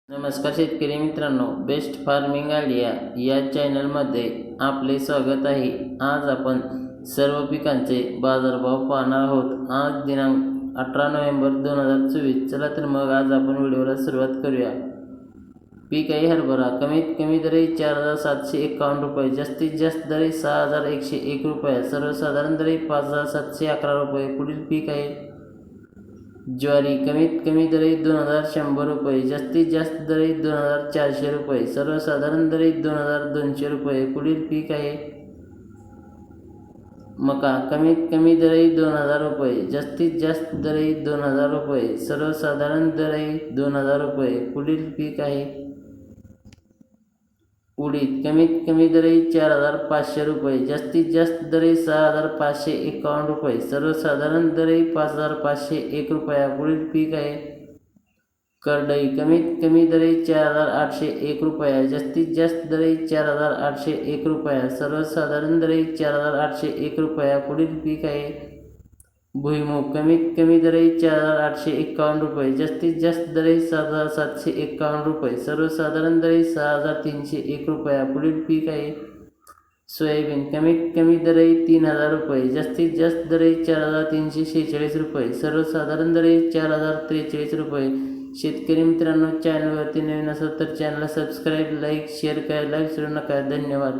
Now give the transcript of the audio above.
नमस्कार शेतकरी मित्रांनो, बेस्ट फार्मिंग आयडिया या चॅनलमध्ये आपले स्वागत आहे. आज आपण सर्व पिकांचे बाजारभाव पाहणार आहोत. आज दिनांक 18 नोव्हेंबर 2024. चला तर मग आज आपण व्हिडिओला सुरुवात करूया. पीक आहे हरभरा. कमीत कमी दर 4751 रुपये, जास्तीत जास्त दर 6101 रुपये, सर्वसाधारण दर 5711 रुपये. पुढील पीक आहे ज्वारी. कमीत कमी दर 2100 रुपये, जास्तीत जास्त दर 2400 रुपये, सर्वसाधारण दर 2200 रुपये. पुढील पीक आहे मका. कमीत कमी दर 2000 रुपये, जास्तीत जास्त दर 2000 रुपये, सर्वसाधारण दर 2000 रुपये. पुढील पीक आहे उडीद. कमीत कमी दर 4500 रुपये, जास्तीत जास्त दर 6551 रुपये, सर्वसाधारण दर 5501 रुपया. पुढील पीक आहे करडई. कमीत कमी दर 4801 रुपया, जास्तीत जास्त दर 4801 रुपया, सर्वसाधारण दर 4801 रुपया. पुढील पीक आहे भुईमूग. कमीत कमी दर 4851 रुपये, जास्तीत जास्त दर 6751 रुपये, सर्वसाधारण दर 6301 रुपया. पुढील पीक आहे सोयाबीन. कमीत कमी दर 3000 रुपये, जास्तीत जास्त दर 4346 रुपये, सर्वसाधारण दर 4043 रुपये. शेतकरी मित्रांनो, चॅनलवरती नवीन असेल तर चॅनलला सबस्क्राईब, लाईक, शेअर करायला विसरू नका. धन्यवाद.